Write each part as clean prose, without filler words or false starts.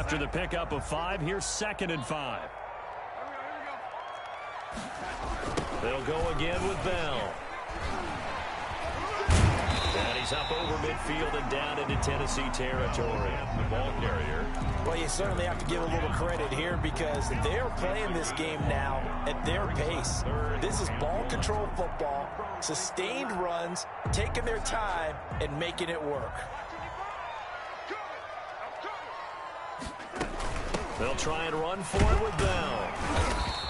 After the pickup of 5, here's 2nd and 5. They'll go again with Bell. And he's up over midfield and down into Tennessee territory. The ball carrier. Well, you certainly have to give a little credit here because they're playing this game now at their pace. This is ball control football, sustained runs, taking their time, and making it work. They'll try and run for it with Bell.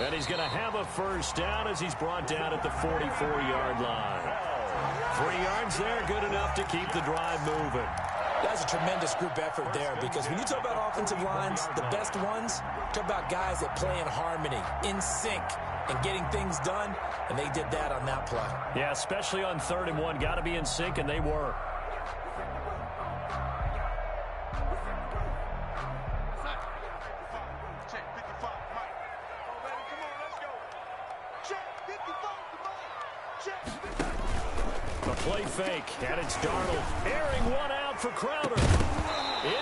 And he's going to have a first down as he's brought down at the 44-yard line. 3 yards there, good enough to keep the drive moving. That's a tremendous group effort there because when you talk about offensive lines, the best ones, talk about guys that play in harmony, in sync, and getting things done, and they did that on that play. Yeah, especially on 3rd and 1. Got to be in sync, and they were. Play fake, and it's Darnold. Airing one out for Crowder.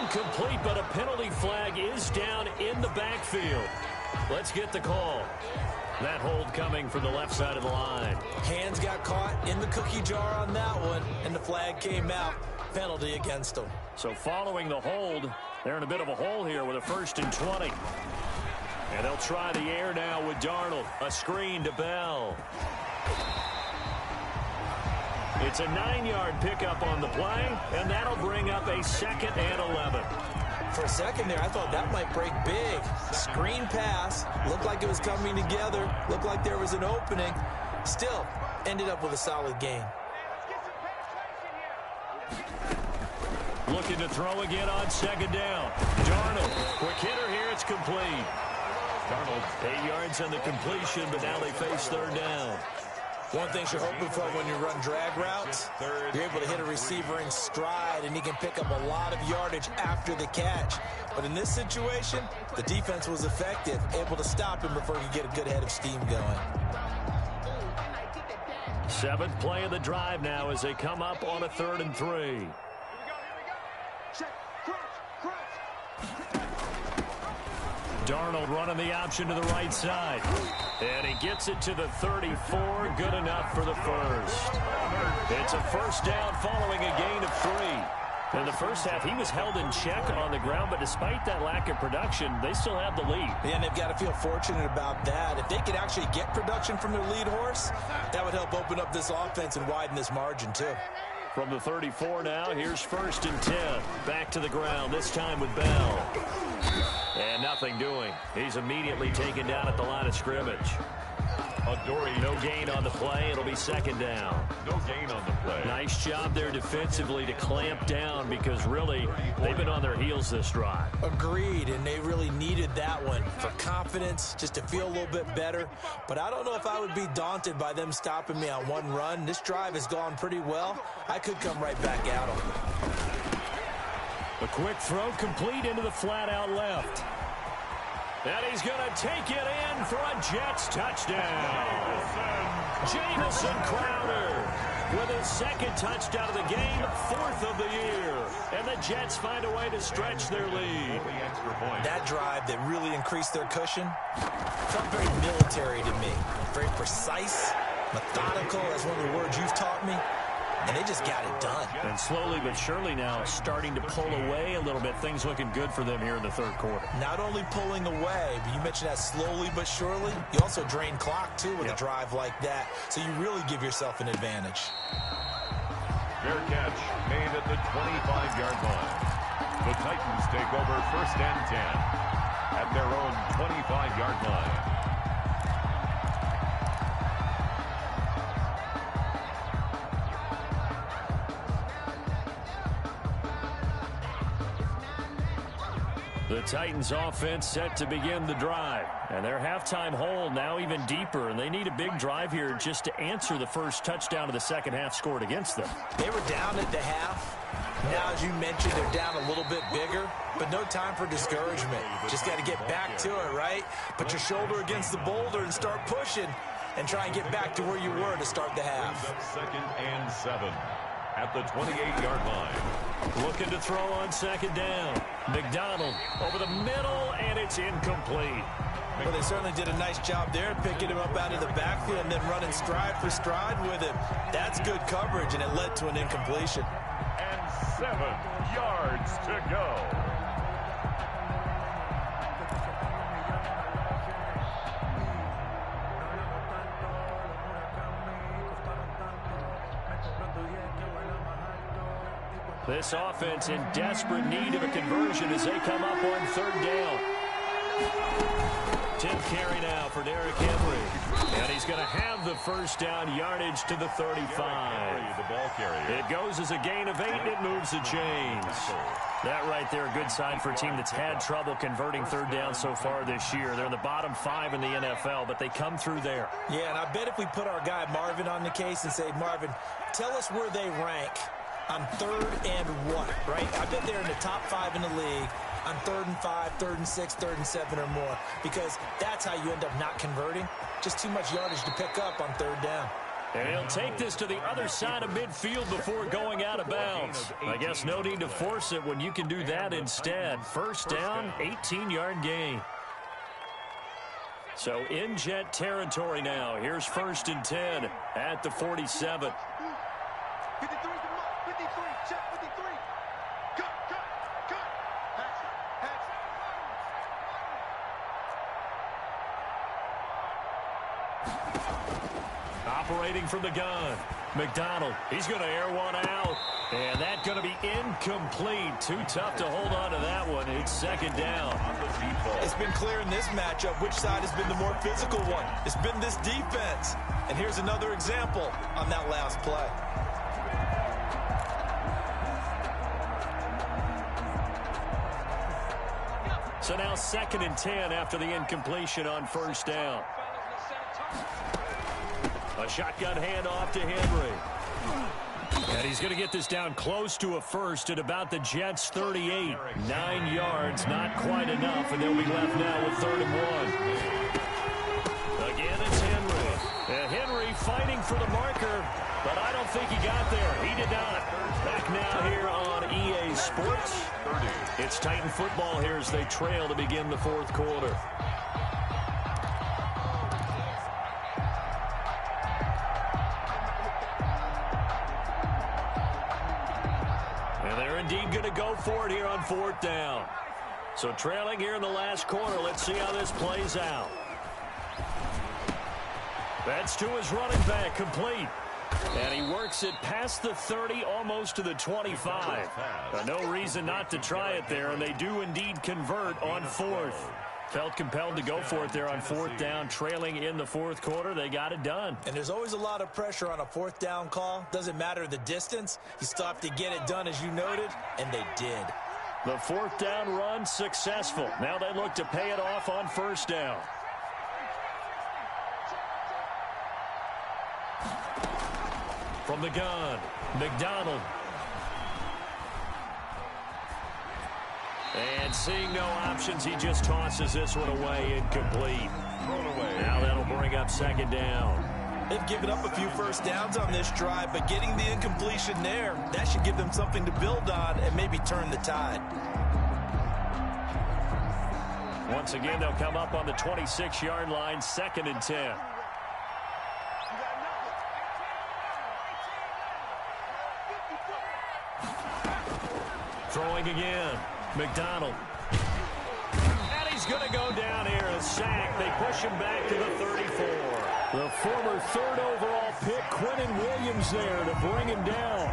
Incomplete, but a penalty flag is down in the backfield. Let's get the call. That hold coming from the left side of the line. Hands got caught in the cookie jar on that one, and the flag came out. Penalty against them. So following the hold, they're in a bit of a hole here with a 1st and 20. And they'll try the air now with Darnold. A screen to Bell. It's a 9-yard pickup on the play, and that'll bring up a 2nd and 11. For a second there, I thought that might break big. Screen pass, looked like it was coming together, looked like there was an opening. Still, ended up with a solid gain. Looking to throw again on 2nd down. Darnold, quick hitter here, it's complete. Darnold, 8 yards on the completion, but now they face 3rd down. One thing you're hoping for when you run drag routes, you're able to hit a receiver in stride, and he can pick up a lot of yardage after the catch. But in this situation, the defense was effective, able to stop him before he could get a good head of steam going. 7th play of the drive now as they come up on a 3rd and 3. Darnold running the option to the right side. And he gets it to the 34. Good enough for the first. It's a first down following a gain of 3. In the first half, he was held in check on the ground, but despite that lack of production, they still have the lead. Yeah, and they've got to feel fortunate about that. If they could actually get production from their lead horse, that would help open up this offense and widen this margin, too. From the 34 now, here's 1st and 10. Back to the ground, this time with Bell. And nothing doing. He's immediately taken down at the line of scrimmage. No gain on the play. It'll be 2nd down. No gain on the play. Nice job there defensively to clamp down because really they've been on their heels this drive. Agreed, and they really needed that one for confidence, just to feel a little bit better. But I don't know if I would be daunted by them stopping me on one run. This drive has gone pretty well. I could come right back at them. A quick throw complete into the flat out left. And he's going to take it in for a Jets touchdown. Jamison Crowder with his 2nd touchdown of the game, 4th of the year. And the Jets find a way to stretch their lead. That drive that really increased their cushion felt very military to me. Very precise, methodical. That's one of the words you've taught me. And they just got it done. And slowly but surely now starting to pull away a little bit. Things looking good for them here in the 3rd quarter. Not only pulling away, but you mentioned that slowly but surely. You also drain clock, too, with a drive like that. So you really give yourself an advantage. Fair catch made at the 25-yard line. The Titans take over 1st and 10 at their own 25-yard line. The Titans offense set to begin the drive. And their halftime hole now even deeper. And they need a big drive here just to answer the first touchdown of the 2nd half scored against them. They were down at the half. Now, as you mentioned, they're down a little bit bigger. But no time for discouragement. Just got to get back to it, right? Put your shoulder against the boulder and start pushing. And try and get back to where you were to start the half. 2nd and 7. at the 28-yard line. Looking to throw on second down. McDonald over the middle, and it's incomplete. Well, they certainly did a nice job there, picking him up out of the backfield and then running stride for stride with him. That's good coverage, and it led to an incompletion. And 7 yards to go. This offense in desperate need of a conversion as they come up on third down. 10th carry now for Derrick Henry. And he's going to have the first down yardage to the 35. The ball carrier. It goes as a gain of 8, and it moves the chains. That right there, a good sign for a team that's had trouble converting third down so far this year. They're in the bottom 5 in the NFL, but they come through there. Yeah, and I bet if we put our guy Marvin on the case and say, Marvin, tell us where they rank on 3rd and what, right? I bet they're in the top 5 in the league on 3rd and 5, 3rd and 6, 3rd and 7 or more, because that's how you end up not converting. Just too much yardage to pick up on 3rd down. And he'll take this to the other side of midfield before going out of bounds. I guess no need to force it when you can do that instead. First down, 18-yard gain. So in Jet territory now. Here's 1st and 10 at the 47. 53 is the mark. 53. Check 53. Cut. Operating from the gun. McDonald, he's going to air one out. And that's going to be incomplete. Too tough to hold on to that one. It's second down. It's been clear in this matchup which side has been the more physical one. It's been this defense. And here's another example on that last play. So now 2nd and 10 after the incompletion on first down. A shotgun handoff to Henry. And he's going to get this down close to a first at about the Jets' 38. 9 yards, not quite enough, and they'll be left now with 3rd and 1. Again, it's Henry. And Henry fighting for the marker, but I don't think he got there. He did not. Back now here on EA Sports. It's Titan football here as they trail to begin the 4th quarter. And they're indeed going to go for it here on 4th down. So trailing here in the last quarter. Let's see how this plays out. That's to his running back, complete. And he works it past the 30, almost to the 25. No reason not to try it there, and they do indeed convert on 4th. Felt compelled to go for it there on 4th down, trailing in the 4th quarter. They got it done. And there's always a lot of pressure on a 4th down call. Doesn't matter the distance. You still have to get it done, as you noted, and they did. The 4th down run successful. Now they look to pay it off on 1st down. From the gun, McDonald. And seeing no options, he just tosses this one away, incomplete. Thrown away. Now that'll bring up 2nd down. They've given up a few first downs on this drive, but getting the incompletion there, that should give them something to build on and maybe turn the tide. Once again, they'll come up on the 26-yard line, 2nd and 10. Throwing again. McDonald. And he's going to go down here. A sack. They push him back to the 34. The former 3rd overall pick, Quinnen Williams, there to bring him down.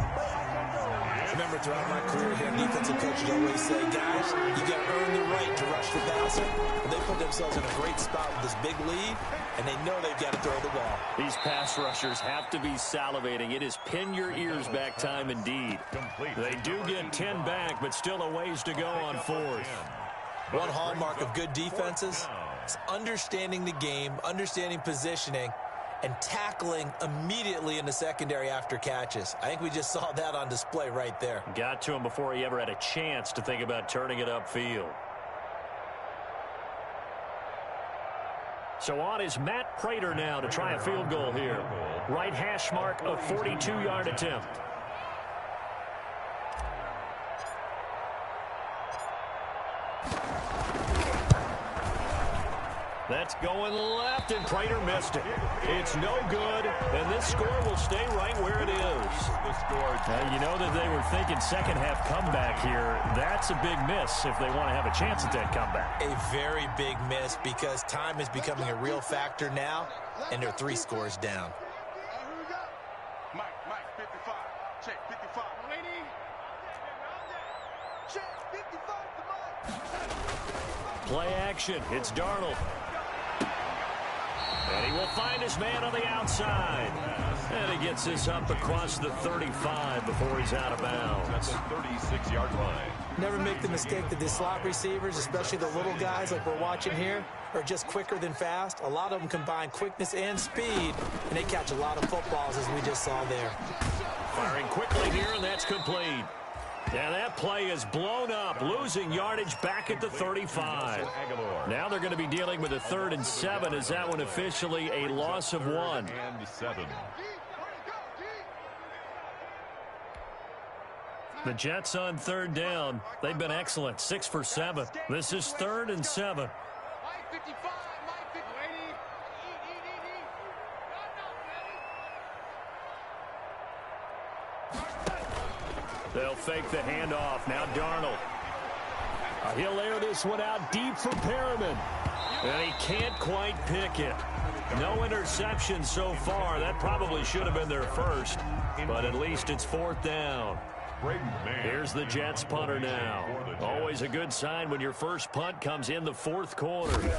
Remember, throughout my career here, defensive coaches always say, guys, you got to earn the right to rush the passer. And they put themselves in a great spot with this big lead, and they know they've got to throw the ball. These pass rushers have to be salivating. It is pin your ears back time indeed. They do get 10 back, but still a ways to go on 4th. One hallmark of good defenses is understanding the game, understanding positioning, and tackling immediately in the secondary after catches. I think we just saw that on display right there. Got to him before he ever had a chance to think about turning it upfield. So on is Matt Prater now to try a field goal here. Right hash mark, a 42-yard attempt. That's going left, and Prater missed it. It's no good, and this score will stay right where it is. You know that they were thinking second-half comeback here. That's a big miss if they want to have a chance at that comeback. A very big miss because time is becoming a real factor now, and they're 3 scores down. Mike, 55. Check, 55. Check, 55 to Mike. Play action. It's Darnold. And he will find his man on the outside. And he gets this up across the 35 before he's out of bounds. At the 36-yard line. Never make the mistake that the slot receivers, especially the little guys like we're watching here, are just quicker than fast. A lot of them combine quickness and speed, and they catch a lot of footballs, as we just saw there. Firing quickly here, and that's complete. And that play is blown up, losing yardage back at the 35. Now they're going to be dealing with a 3rd and 7. Is that one officially a loss of 1? And 7. The Jets on 3rd down. They've been excellent, 6 for 7. This is 3rd and 7. They'll fake the handoff. Now Darnold. He'll air this one out deep for Perriman. And he can't quite pick it. No interception so far. That probably should have been their first. But at least it's 4th down. Here's the Jets punter now. Always a good sign when your first punt comes in the 4th quarter.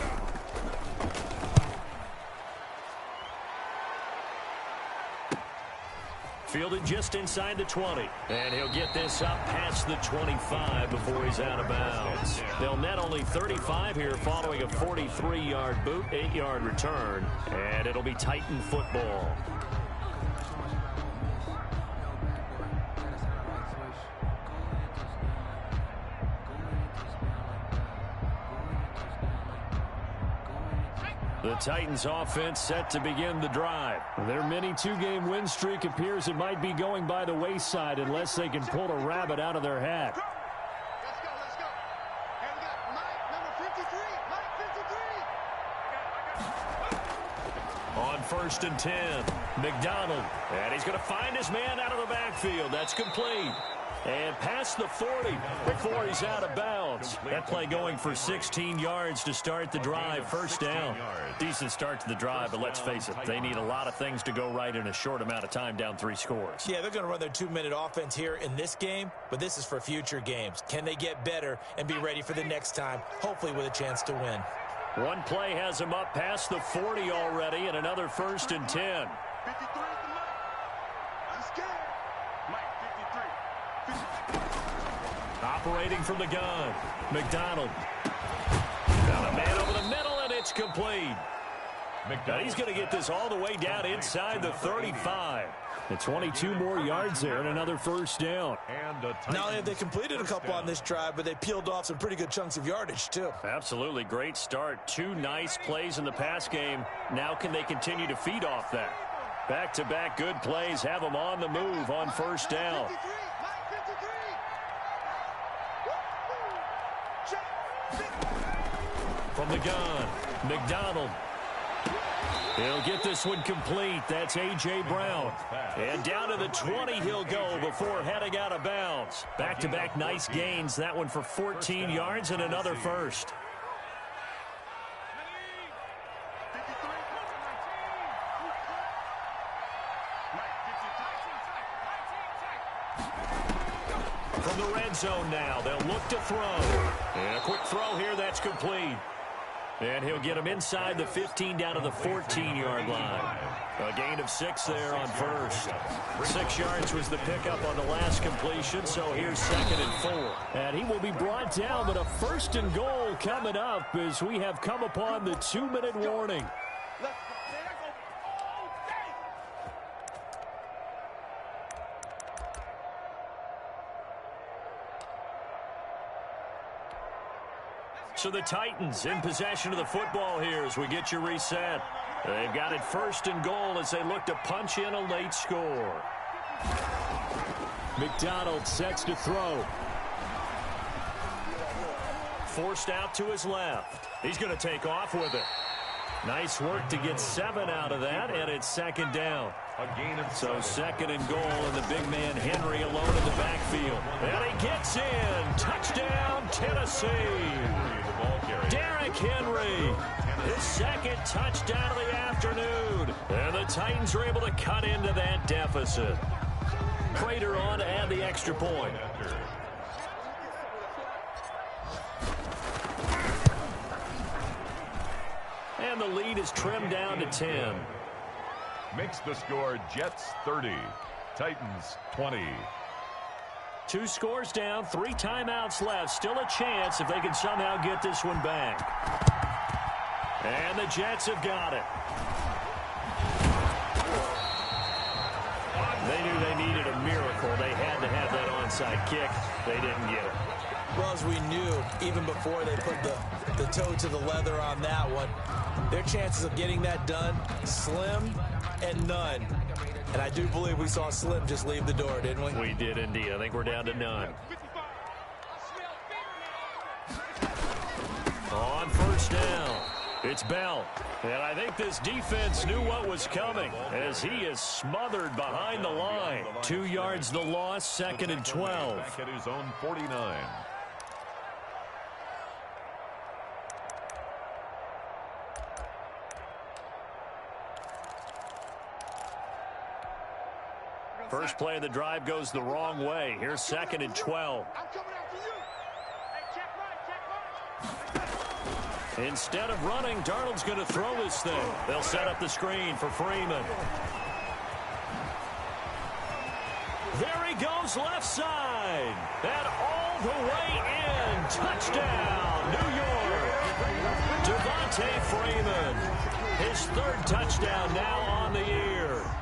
Fielded just inside the 20. And he'll get this up past the 25 before he's out of bounds. They'll net only 35 here following a 43-yard boot, 8-yard return. And it'll be Titan football. The Titans offense set to begin the drive. Their mini 2-game win streak appears it might be going by the wayside unless they can pull a rabbit out of their hat. Let's go. Hey, we got Mike, number 53. On 1st and 10, McDonald. And he's going to find his man out of the backfield. That's complete. And past the 40 before he's out of bounds. That play going for 16 yards to start the drive. 1st down. Decent start to the drive, but let's face it, they need a lot of things to go right in a short amount of time, down 3 scores. Yeah, they're going to run their 2-minute offense here in this game, but this is for future games. Can they get better and be ready for the next time, hopefully with a chance to win? One play has him up past the 40 already, and another 1st and 10. 53 to Mike. I'm scared. Mike, 53. Operating from the gun, McDonald. Got a man over the middle, and it's complete. Now he's going to get this all the way down inside the 35. And 22 more yards there and another 1st down. Not only have they completed a couple on this drive, but they peeled off some pretty good chunks of yardage, too. Absolutely great start. 2 nice plays in the pass game. Now can they continue to feed off that? Back-to-back good plays have them on the move on 1st down. 53. Mike, 53. From the gun, McDonald. He'll get this one complete. That's A.J. Brown. And down to the 20 he'll go before heading out of bounds. Back-to-back nice gains. That one for 14 yards and another 1st. From the red zone now, they'll look to throw. And a quick throw here, that's complete. And he'll get him inside the 15 down to the 14-yard line. A gain of 6 there on 1st. 6 yards was the pickup on the last completion, so here's 2nd and 4. And he will be brought down, but a 1st and goal coming up as we have come upon the 2-minute warning. So the Titans in possession of the football here as we get you reset. They've got it 1st and goal as they look to punch in a late score. McDonald sets to throw. Forced out to his left. He's going to take off with it. Nice work to get 7 out of that, and it's second down. A gain of So 7. second and goal, and the big man Henry alone in the backfield. And he gets in. Touchdown, Tennessee. The ball carrier. Derrick Henry, his second touchdown of the afternoon. And the Titans are able to cut into that deficit. Prater on to add the extra point. And the lead is trimmed down to 10. Makes the score Jets 30, Titans 20. 2 scores down, 3 timeouts left. Still a chance if they can somehow get this one back. And the Jets have got it. They knew they needed a miracle. They had to have that onside kick. They didn't get it. Well, as we knew, even before they put the toe to the leather on that one, their chances of getting that done, slim and none. And I do believe we saw Slim just leave the door, didn't we? We did indeed. I think we're down to none. On first down, it's Bell. And I think this defense knew what was coming as he is smothered behind the line. 2 yards the loss, second and 12. Back at his own 49. First play of the drive goes the wrong way. Here's second and 12. I'm coming after you. Hey, check right. Instead of running, Darnold's going to throw this thing. They'll set up the screen for Freeman. There he goes left side. And all the way in. Touchdown, New York. Devontae Freeman. His 3rd touchdown now on the year.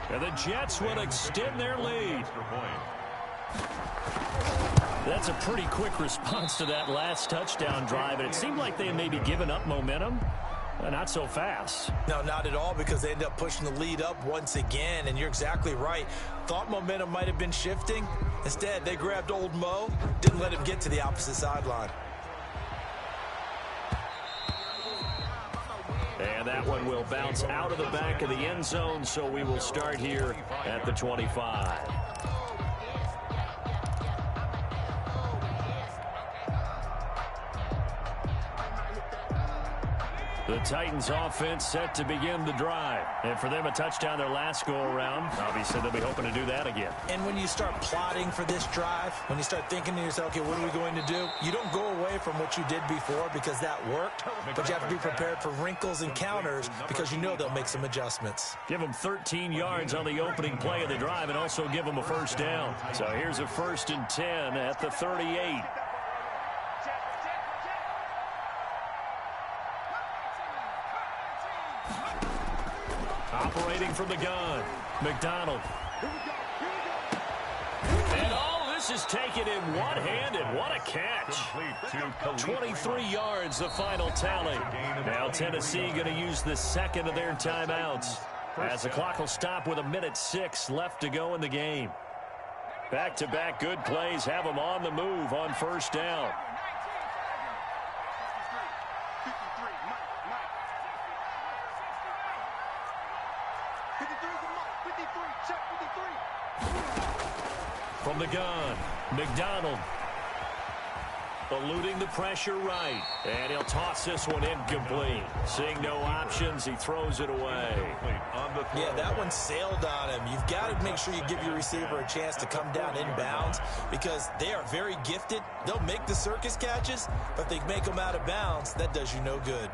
And the Jets will extend their lead. That's a pretty quick response to that last touchdown drive. And it seemed like they had maybe given up momentum. Not so fast. No, not at all, because they ended up pushing the lead up once again. And you're exactly right. Thought momentum might have been shifting. Instead, they grabbed old Mo, didn't let him get to the opposite sideline. And that one will bounce out of the back of the end zone, so we will start here at the 25. The Titans offense set to begin the drive. And for them, a touchdown their last go-around. Obviously, they'll be hoping to do that again. And when you start plotting for this drive, when you start thinking to yourself, okay, what are we going to do? You don't go away from what you did before because that worked, but you have to be prepared for wrinkles and counters because you know they'll make some adjustments. Give them 13 yards on the opening play of the drive and also give them a first down. So here's a 1st and 10 at the 38. Operating from the gun, McDonald. And all this is taken in one-handed. What a catch. 23 yards, the final tally. Now Tennessee going to use the second of their timeouts as the clock will stop with 1:06 left to go in the game. Back-to-back good plays have them on the move on first down. From the gun, McDonald. Eluding the pressure right. And he'll toss this one incomplete. Seeing no options, he throws it away. Yeah, that one sailed on him. You've got to make sure you give your receiver a chance to come down inbounds because they are very gifted. They'll make the circus catches, but if they make them out of bounds, that does you no good.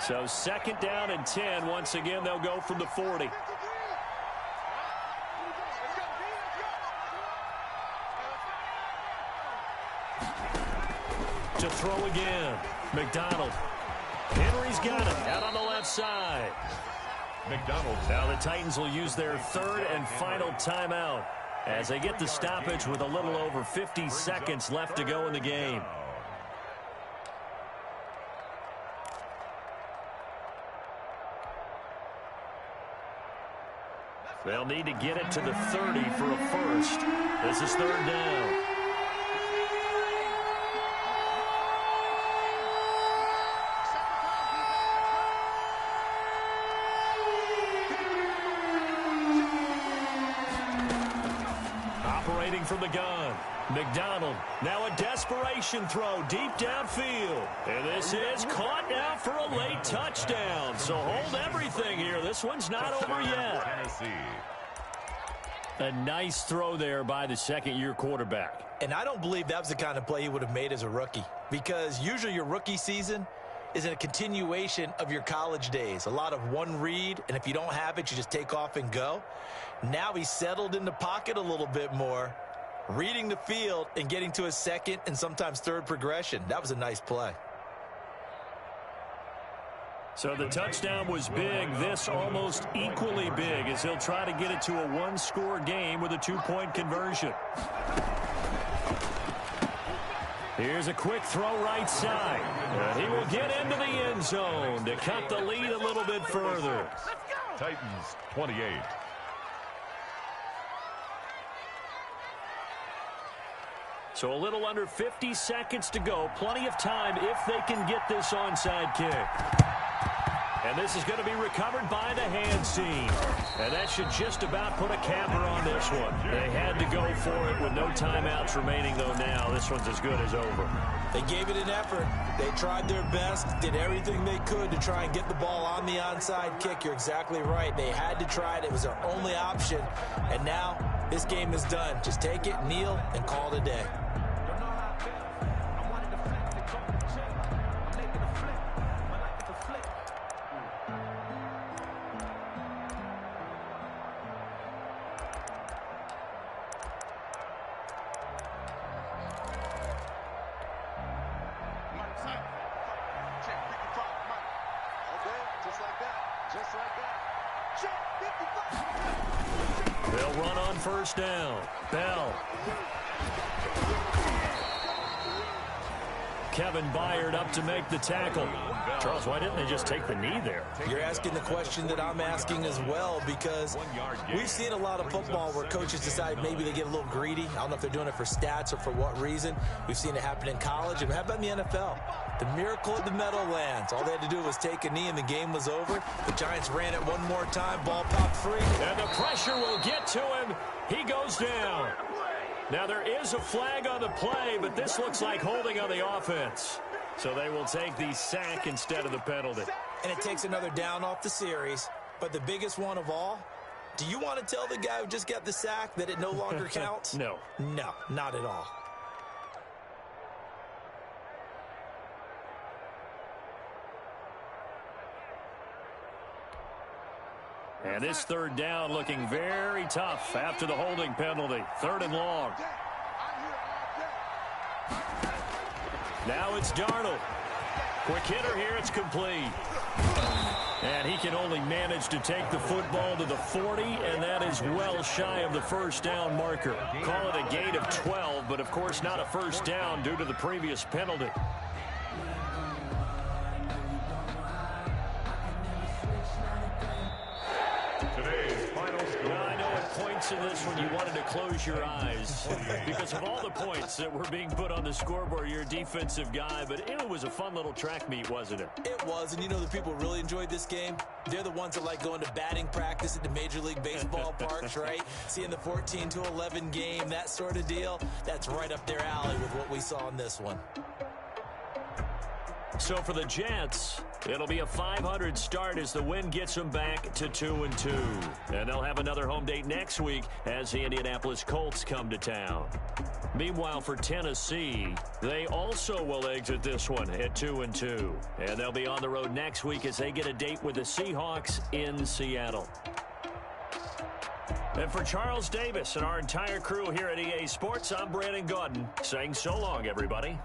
So second down and 10. Once again, they'll go from the 40. To throw again. McDonald. Henry's got it out on the left side. McDonald. Now the Titans will use their 3rd and final timeout as they get the stoppage with a little over 50 seconds left to go in the game. They'll need to get it to the 30 for a first. This is 3rd down. Operating from the gun. McDonald, now a desperation throw deep downfield. And this is caught now for a late touchdown. So hold everything here. This one's not over yet. Tennessee. A nice throw there by the second-year quarterback. And I don't believe that was the kind of play he would have made as a rookie, because usually your rookie season is a continuation of your college days. A lot of one read, and if you don't have it, you just take off and go. Now he's settled in the pocket a little bit more, reading the field and getting to a second and sometimes third progression. That was a nice play. So the touchdown was big. This almost equally big as he'll try to get it to a one-score game with a two-point conversion. Here's a quick throw right side. And he will get into the end zone to cut the lead a little bit further. Titans 28. So a little under 50 seconds to go. Plenty of time if they can get this onside kick. And this is going to be recovered by the hands team. And that should just about put a capper on this one. They had to go for it with no timeouts remaining, though now. This one's as good as over. They gave it an effort. They tried their best, did everything they could to try and get the ball on the onside kick. You're exactly right. They had to try it. It was their only option. And now this game is done. Just take it, kneel, and call it a day. They'll run on first down. Bell. Kevin Byard up to make the tackle. Charles, why didn't they just take the knee there? You're asking the question that I'm asking as well, because we've seen a lot of football where coaches decide maybe they get a little greedy. I don't know if they're doing it for stats or for what reason. We've seen it happen in college, and how about in the NFL? The miracle of the Meadowlands. All they had to do was take a knee, and the game was over. The Giants ran it one more time. Ball popped free. And the pressure will get to him. He goes down. Now, there is a flag on the play, but this looks like holding on the offense. So they will take the sack instead of the penalty. And it takes another down off the series. But the biggest one of all, do you want to tell the guy who just got the sack that it no longer counts? No. No, not at all. And this third down looking very tough after the holding penalty. Third and long. Now it's Darnold. Quick hitter here. It's complete. And he can only manage to take the football to the 40, and that is well shy of the first down marker. Call it a gain of 12, but of course not a first down due to the previous penalty. Today's final score. Now, I know at points in this one you wanted to close your eyes because of all the points that were being put on the scoreboard. You're a defensive guy, but it was a fun little track meet, wasn't it? It was, and you know the people really enjoyed this game? They're the ones that like going to batting practice at the Major League Baseball parks, right? Seeing the 14-11 game, that sort of deal. That's right up their alley with what we saw in this one. So for the Jets, it'll be a 500 start as the win gets them back to 2-2. And they'll have another home date next week as the Indianapolis Colts come to town. Meanwhile, for Tennessee, they also will exit this one at 2-2. And they'll be on the road next week as they get a date with the Seahawks in Seattle. And for Charles Davis and our entire crew here at EA Sports, I'm Brandon Gaudin saying so long, everybody.